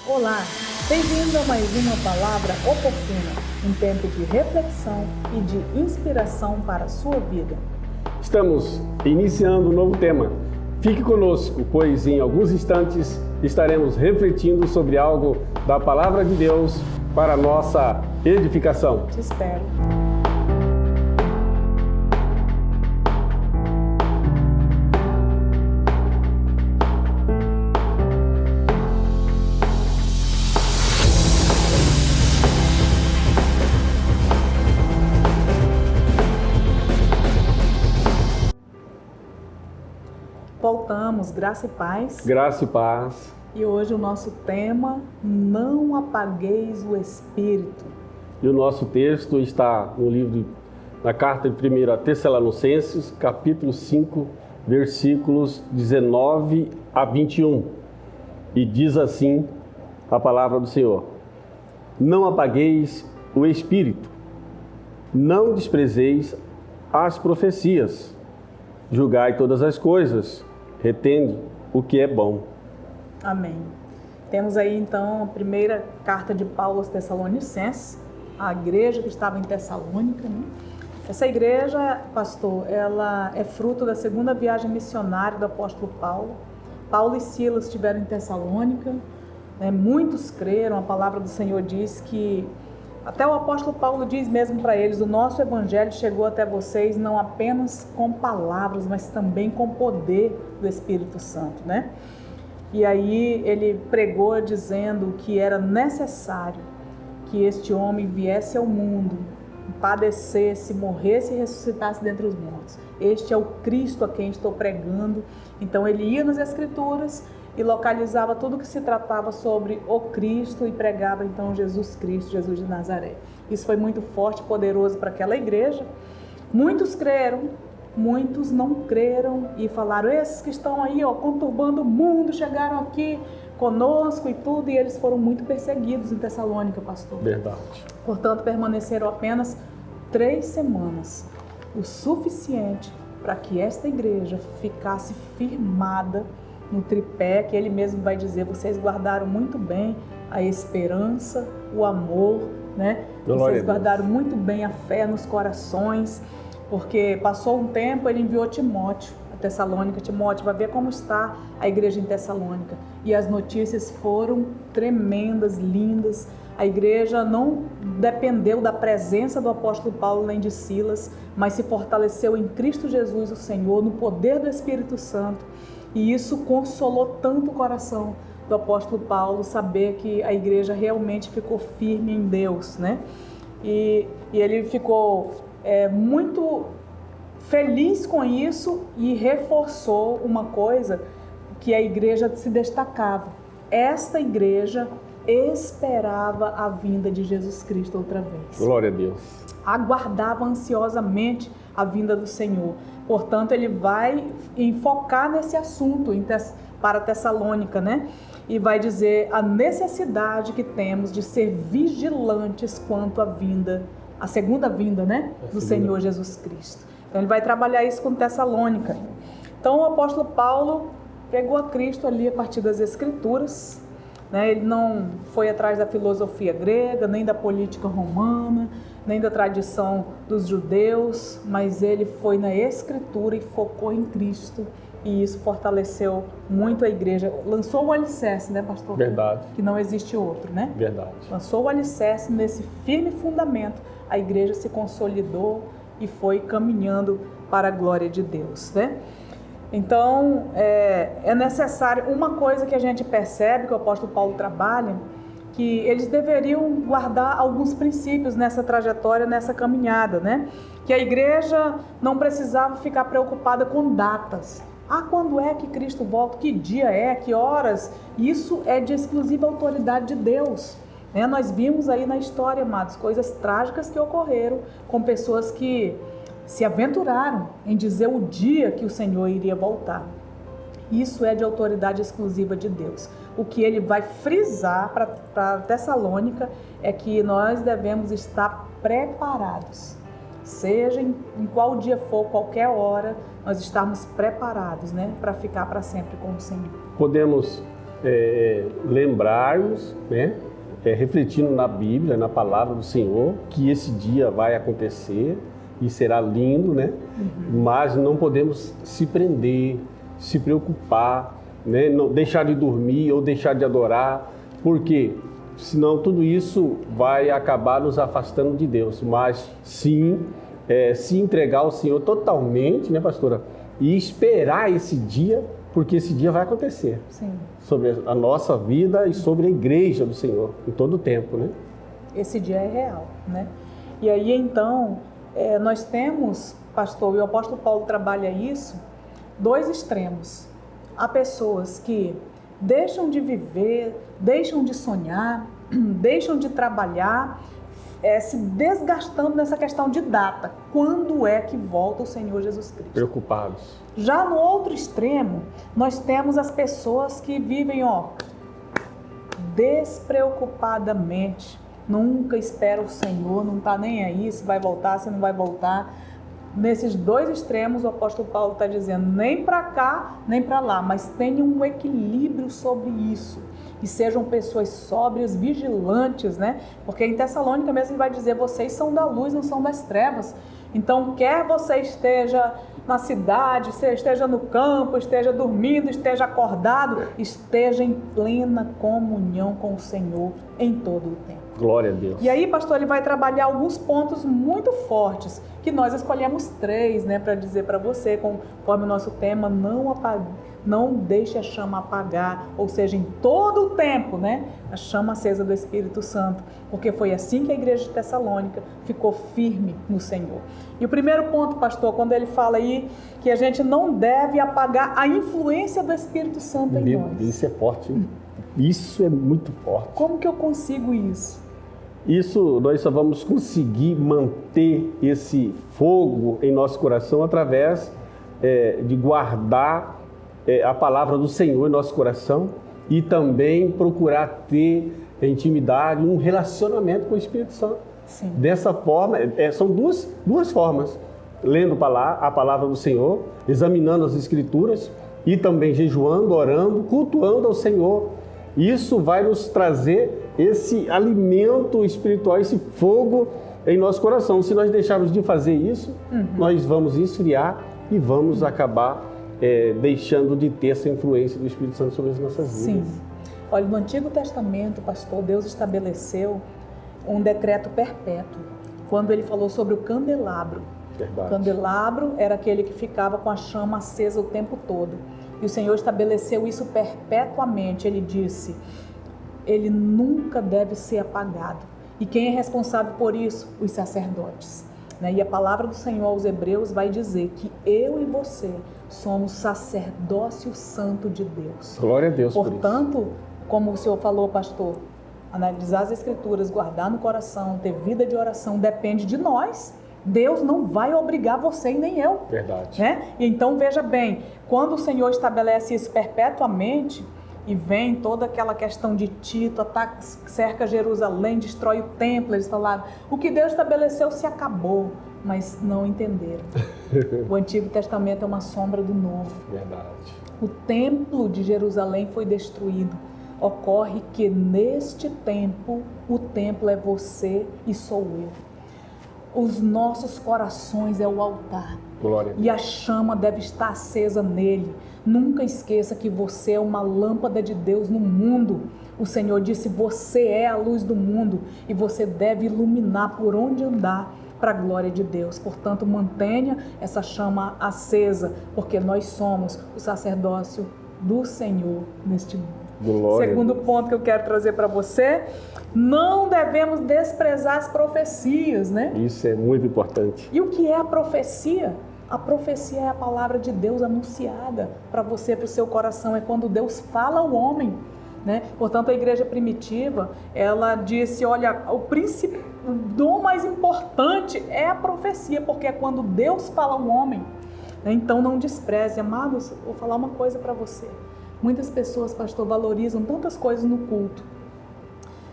Olá, bem-vindo a mais uma Palavra Oportuna, um tempo de reflexão e de inspiração para a sua vida. Estamos iniciando um novo tema. Fique conosco, pois em alguns instantes estaremos refletindo sobre algo da Palavra de Deus para a nossa edificação. Te espero. Voltamos, graça e paz. Graça e paz. E hoje o nosso tema, não apagueis o Espírito. E o nosso texto está no livro, na carta de 1 Tessalonicenses, capítulo 5, versículos 19 a 21. E diz assim a palavra do Senhor: Não apagueis o Espírito, não desprezeis as profecias, julgai todas as coisas, retende o que é bom. Amém. Temos aí então a primeira carta de Paulo aos Tessalonicenses, a igreja que estava em Tessalônica, né? Essa igreja, pastor, ela é fruto da segunda viagem missionária do apóstolo Paulo. Paulo e Silas estiveram em Tessalônica, né? Muitos creram. A palavra do Senhor diz que, até o apóstolo Paulo diz mesmo para eles, o nosso evangelho chegou até vocês não apenas com palavras, mas também com poder do Espírito Santo, né? E aí ele pregou dizendo que era necessário que este homem viesse ao mundo, padecesse, morresse e ressuscitasse dentre os mortos. Este é o Cristo a quem estou pregando. Então ele ia nas Escrituras e localizava tudo que se tratava sobre o Cristo e pregava então Jesus Cristo, Jesus de Nazaré. Isso foi muito forte, poderoso para aquela igreja. Muitos creram, muitos não creram e falaram: esses que estão aí, conturbando o mundo, chegaram aqui conosco e tudo, e eles foram muito perseguidos em Tessalônica, pastor. Verdade. Portanto, permaneceram apenas 3 semanas, o suficiente para que esta igreja ficasse firmada no tripé, que ele mesmo vai dizer: vocês guardaram muito bem a esperança, o amor, né? Vocês guardaram muito bem a fé nos corações, porque passou um tempo, ele enviou Timóteo a Tessalônica. Timóteo, vai ver como está a igreja em Tessalônica. E as notícias foram tremendas, lindas. A igreja não dependeu da presença do apóstolo Paulo nem de Silas, mas se fortaleceu em Cristo Jesus, o Senhor, no poder do Espírito Santo. E isso consolou tanto o coração do apóstolo Paulo, saber que a igreja realmente ficou firme em Deus, né? E ele ficou muito feliz com isso e reforçou uma coisa que a igreja se destacava. Esta igreja esperava a vinda de Jesus Cristo outra vez. Glória a Deus. Aguardava ansiosamente a vinda do Senhor. Portanto, ele vai enfocar nesse assunto para Tessalônica, né? E vai dizer a necessidade que temos de ser vigilantes quanto à vinda, a segunda vinda, né? Do Senhor Jesus Cristo. Então, ele vai trabalhar isso com Tessalônica. Então, o apóstolo Paulo pregou a Cristo ali a partir das Escrituras, né? Ele não foi atrás da filosofia grega, nem da política romana, nem da tradição dos judeus, mas ele foi na Escritura e focou em Cristo, e isso fortaleceu muito a igreja. Lançou o alicerce, né, pastor? Verdade. Que não existe outro, né? Verdade. Lançou o alicerce nesse firme fundamento, a igreja se consolidou e foi caminhando para a glória de Deus, né? Então, é necessário, uma coisa que a gente percebe que o apóstolo Paulo trabalha, que eles deveriam guardar alguns princípios nessa trajetória, nessa caminhada, né? Que a igreja não precisava ficar preocupada com datas. Quando é que Cristo volta? Que dia é? Que horas? Isso é de exclusiva autoridade de Deus, né? Nós vimos aí na história, amados, coisas trágicas que ocorreram com pessoas que se aventuraram em dizer o dia que o Senhor iria voltar. Isso é de autoridade exclusiva de Deus. O que ele vai frisar para Tessalônica é que nós devemos estar preparados. Seja em qual dia for, qualquer hora, nós estarmos preparados, né, para ficar para sempre com o Senhor. Podemos lembrarmos, né, refletindo na Bíblia, na palavra do Senhor, que esse dia vai acontecer e será lindo, né? Mas não podemos se prender, se preocupar, né? Não deixar de dormir ou deixar de adorar, porque senão tudo isso vai acabar nos afastando de Deus. Mas sim, se entregar ao Senhor totalmente, né, pastora? E esperar esse dia, porque esse dia vai acontecer. Sim. Sobre a nossa vida e sobre a igreja do Senhor, em todo o tempo, né? Esse dia é real, né? E aí, então, nós temos, pastor, e o apóstolo Paulo trabalha isso, dois extremos. Há pessoas que deixam de viver, deixam de sonhar, deixam de trabalhar, se desgastando nessa questão de data. Quando é que volta o Senhor Jesus Cristo? Preocupados. Já no outro extremo, nós temos as pessoas que vivem, despreocupadamente. Nunca espera o Senhor, não está nem aí se vai voltar, se não vai voltar. Nesses dois extremos, o apóstolo Paulo está dizendo, nem para cá, nem para lá, mas tenham um equilíbrio sobre isso. E sejam pessoas sóbrias, vigilantes, né? Porque em Tessalônica mesmo ele vai dizer, vocês são da luz, não são das trevas. Então, quer você esteja na cidade, esteja no campo, esteja dormindo, esteja acordado, esteja em plena comunhão com o Senhor em todo o tempo. Glória a Deus. E aí, pastor, ele vai trabalhar alguns pontos muito fortes, que nós escolhemos 3, né, para dizer para você, conforme o nosso tema, não deixe a chama apagar, ou seja, em todo o tempo, né, a chama acesa do Espírito Santo, porque foi assim que a igreja de Tessalônica ficou firme no Senhor. E o primeiro ponto, pastor, quando ele fala aí que a gente não deve apagar a influência do Espírito Santo em nós. Isso é forte, hein? Isso é muito forte. Como que eu consigo isso? Isso nós só vamos conseguir manter esse fogo em nosso coração através de guardar a palavra do Senhor em nosso coração e também procurar ter intimidade, um relacionamento com o Espírito Santo. Sim. Dessa forma, são duas formas, lendo a palavra do Senhor, examinando as Escrituras e também jejuando, orando, cultuando ao Senhor. Isso vai nos trazer esse alimento espiritual, esse fogo em nosso coração. Se nós deixarmos de fazer isso, nós vamos esfriar e vamos acabar deixando de ter essa influência do Espírito Santo sobre as nossas vidas. Sim. Olha, no Antigo Testamento, pastor, Deus estabeleceu um decreto perpétuo, quando ele falou sobre o candelabro. Verdade. O candelabro era aquele que ficava com a chama acesa o tempo todo. E o Senhor estabeleceu isso perpetuamente. Ele disse, ele nunca deve ser apagado. E quem é responsável por isso? Os sacerdotes. E a palavra do Senhor aos Hebreus vai dizer que eu e você somos sacerdócio santo de Deus. Glória a Deus por isso. Portanto, como o Senhor falou, pastor, analisar as Escrituras, guardar no coração, ter vida de oração, depende de nós. Deus não vai obrigar você e nem eu. Verdade. Né? E então, veja bem, quando o Senhor estabelece isso perpetuamente, e vem toda aquela questão de Tito, ataca, cerca Jerusalém, destrói o templo, eles falaram, o que Deus estabeleceu se acabou, mas não entenderam. O Antigo Testamento é uma sombra do Novo. Verdade. O templo de Jerusalém foi destruído. Ocorre que neste tempo, o templo é você e sou eu. Os nossos corações é o altar. Glória a Deus. E a chama deve estar acesa nele. Nunca esqueça que você é uma lâmpada de Deus no mundo. O Senhor disse, você é a luz do mundo e você deve iluminar por onde andar para a glória de Deus. Portanto, mantenha essa chama acesa, porque nós somos o sacerdócio do Senhor neste mundo. Glória. Segundo ponto que eu quero trazer para você, não devemos desprezar as profecias, né? Isso é muito importante. E o que é a profecia? A profecia é a palavra de Deus anunciada para você, para o seu coração. É quando Deus fala ao homem, né? Portanto, a igreja primitiva, ela disse, olha, o dom mais importante é a profecia, porque é quando Deus fala ao homem. Então, não despreze. Amados, vou falar uma coisa para você. Muitas pessoas, pastor, valorizam tantas coisas no culto.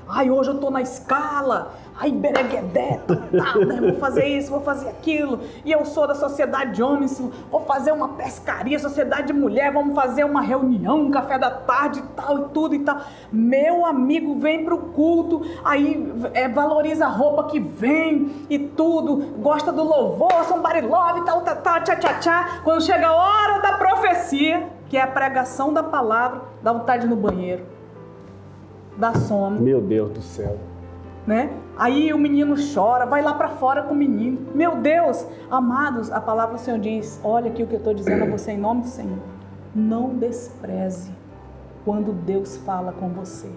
Ai, hoje eu tô na escala. Ai, bereguedé, tal, né? Vou fazer isso, vou fazer aquilo. E eu sou da sociedade de homens, vou fazer uma pescaria, sociedade de mulher, vamos fazer uma reunião, um café da tarde e tal, e tudo e tal. Meu amigo vem pro culto, aí valoriza a roupa que vem e tudo, gosta do louvor, somebody love, tal, tchá, tchá, tchá. Quando chega a hora da profecia, que é a pregação da palavra, dá vontade de ir no banheiro, dá sono. Meu Deus do céu. Né? Aí o menino chora, vai lá para fora com o menino. Meu Deus, amados, a palavra do Senhor diz, olha aqui o que eu estou dizendo a você em nome do Senhor. Não despreze quando Deus fala com você.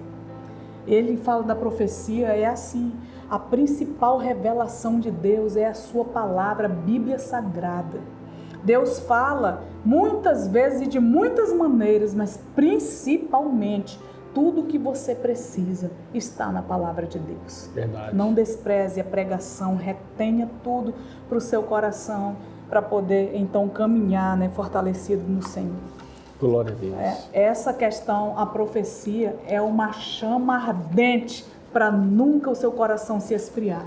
Ele fala da profecia, é assim, a principal revelação de Deus é a sua palavra, a Bíblia Sagrada. Deus fala muitas vezes e de muitas maneiras, mas principalmente tudo o que você precisa está na palavra de Deus. Verdade. Não despreze a pregação, retenha tudo para o seu coração, para poder então caminhar, né, fortalecido no Senhor. Glória a Deus. Essa questão, a profecia, é uma chama ardente para nunca o seu coração se esfriar.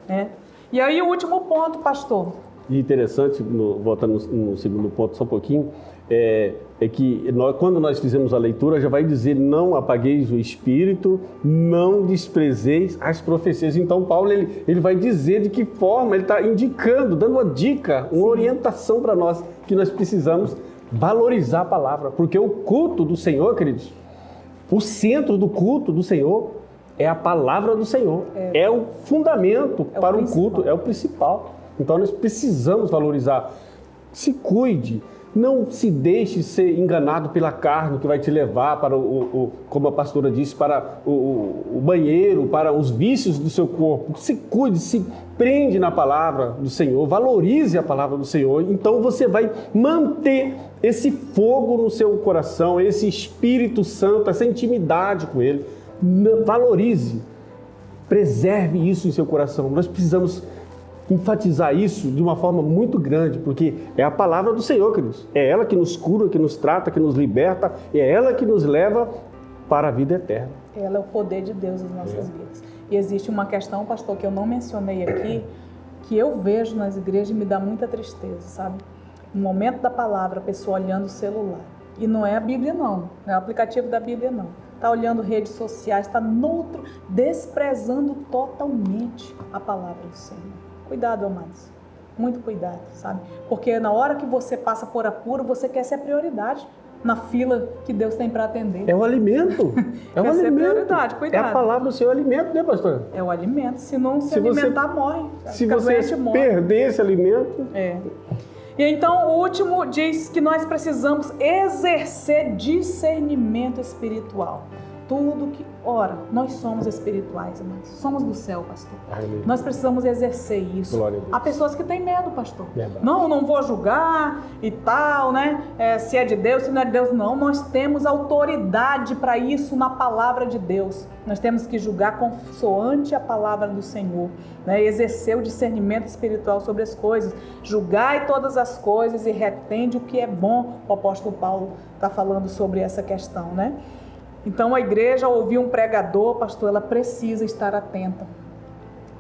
Né? E aí o último ponto, pastor. E interessante, voltando no segundo ponto só um pouquinho, é que quando nós fizemos a leitura, já vai dizer, não apagueis o Espírito, não desprezeis as profecias. Então Paulo ele vai dizer de que forma, ele está indicando, dando uma dica, uma orientação para nós, que nós precisamos valorizar a palavra, porque o culto do Senhor, queridos, o centro do culto do Senhor é a palavra do Senhor, é o fundamento para o culto, é o principal. Então nós precisamos valorizar. Se cuide, não se deixe ser enganado pela carne que vai te levar para como a pastora disse, para o banheiro, para os vícios do seu corpo. Se cuide, se prende na palavra do Senhor, valorize a palavra do Senhor. Então você vai manter esse fogo no seu coração, esse Espírito Santo, essa intimidade com Ele. Valorize, preserve isso em seu coração. Nós precisamos enfatizar isso de uma forma muito grande, porque é a palavra do Senhor, queridos. É ela que nos cura, que nos trata, que nos liberta, é ela que nos leva para a vida eterna. Ela é o poder de Deus nas nossas vidas. E existe uma questão, pastor, que eu não mencionei aqui, que eu vejo nas igrejas e me dá muita tristeza, sabe? No momento da palavra, a pessoa olhando o celular. E não é a Bíblia, não. Não é o aplicativo da Bíblia, não. Está olhando redes sociais, está noutro, desprezando totalmente a palavra do Senhor. Cuidado, amados. Muito cuidado, sabe? Porque na hora que você passa por apuro, você quer ser a prioridade na fila que Deus tem para atender. É o alimento. É o alimento. Prioridade, cuidado. É a palavra do seu alimento, né, pastor? É o alimento. Se não se alimentar, morre. Se você perder esse alimento... E então o último diz que nós precisamos exercer discernimento espiritual. Tudo que... Ora, nós somos espirituais, amados. Somos do céu, pastor. Aleluia. Nós precisamos exercer isso. Glória a Deus. Há pessoas que têm medo, pastor. Verdade. Não vou julgar e tal, né? Se é de Deus, se não é de Deus, não. Nós temos autoridade para isso na palavra de Deus. Nós temos que julgar consoante a palavra do Senhor, né? Exercer o discernimento espiritual sobre as coisas. Julgai todas as coisas e retende o que é bom. O apóstolo Paulo está falando sobre essa questão, né? Então a igreja, ao ouvir um pregador, pastor, ela precisa estar atenta,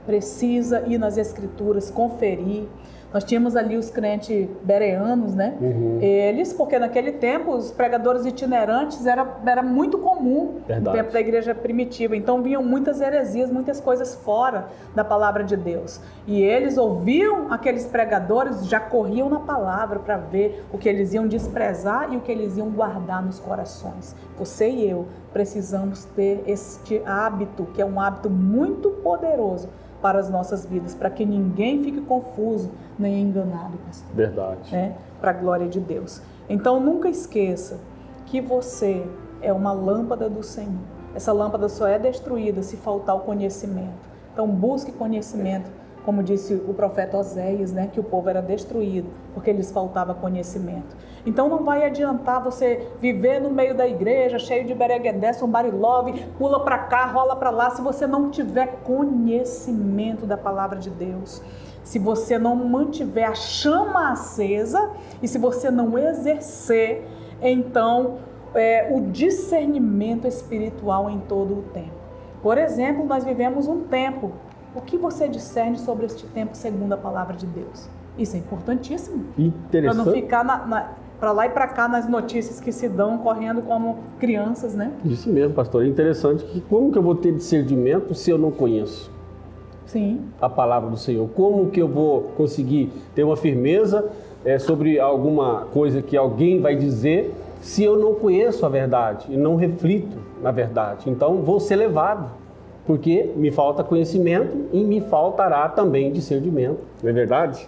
precisa ir nas escrituras, conferir. Nós tínhamos ali os crentes bereanos, né? Eles, porque naquele tempo os pregadores itinerantes era muito comum. Verdade. No tempo da igreja primitiva. Então vinham muitas heresias, muitas coisas fora da palavra de Deus. E eles ouviam aqueles pregadores, já corriam na palavra para ver o que eles iam desprezar e o que eles iam guardar nos corações. Você e eu precisamos ter este hábito, que é um hábito muito poderoso para as nossas vidas, para que ninguém fique confuso nem enganado, pastor. Verdade. Para a glória de Deus. Então nunca esqueça que você é uma lâmpada do Senhor. Essa lâmpada só é destruída se faltar o conhecimento. Então busque conhecimento, como disse o profeta Oséias, né, que o povo era destruído porque lhes faltava conhecimento. Então não vai adiantar você viver no meio da igreja, cheio de bereguedé, somebody love, pula para cá, rola para lá, se você não tiver conhecimento da palavra de Deus. Se você não mantiver a chama acesa e se você não exercer, então, o discernimento espiritual em todo o tempo. Por exemplo, nós vivemos um tempo. O que você discerne sobre este tempo segundo a palavra de Deus? Isso é importantíssimo. Interessante. Para não ficar para lá e para cá nas notícias que se dão, correndo como crianças, né? Isso mesmo, pastor. É interessante que como que eu vou ter discernimento se eu não conheço Sim. a palavra do Senhor? Como que eu vou conseguir ter uma firmeza sobre alguma coisa que alguém vai dizer se eu não conheço a verdade e não reflito na verdade? Então vou ser levado, porque me falta conhecimento e me faltará também discernimento. Não é verdade?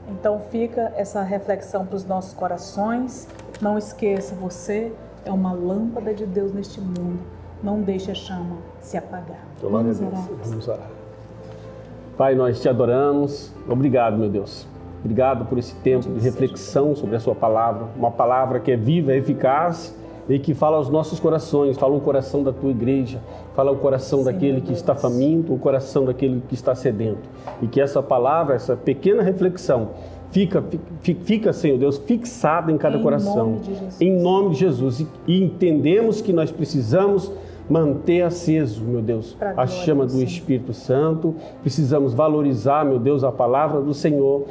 Então fica essa reflexão para os nossos corações. Não esqueça, você é uma lâmpada de Deus neste mundo. Não deixe a chama se apagar. Vamos orar. Vamos orar. Pai, nós te adoramos. Obrigado, meu Deus. Obrigado por esse tempo de reflexão sobre a sua palavra. Uma palavra que é viva, é eficaz e que fala aos nossos corações, fala o coração da tua igreja, fala o coração daquele que está faminto, o coração daquele que está sedento. E que essa palavra, essa pequena reflexão, fica, Senhor Deus, fixada em cada coração. Em nome de Jesus. E entendemos que nós precisamos manter aceso, meu Deus, a chama do Espírito Santo. Precisamos valorizar, meu Deus, a palavra do Senhor.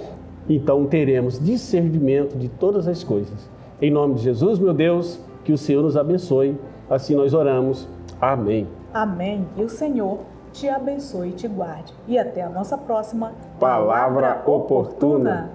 Então teremos discernimento de todas as coisas. Em nome de Jesus, meu Deus, que o Senhor nos abençoe. Assim nós oramos. Amém. Amém. E o Senhor te abençoe e te guarde. E até a nossa próxima Palavra Oportuna.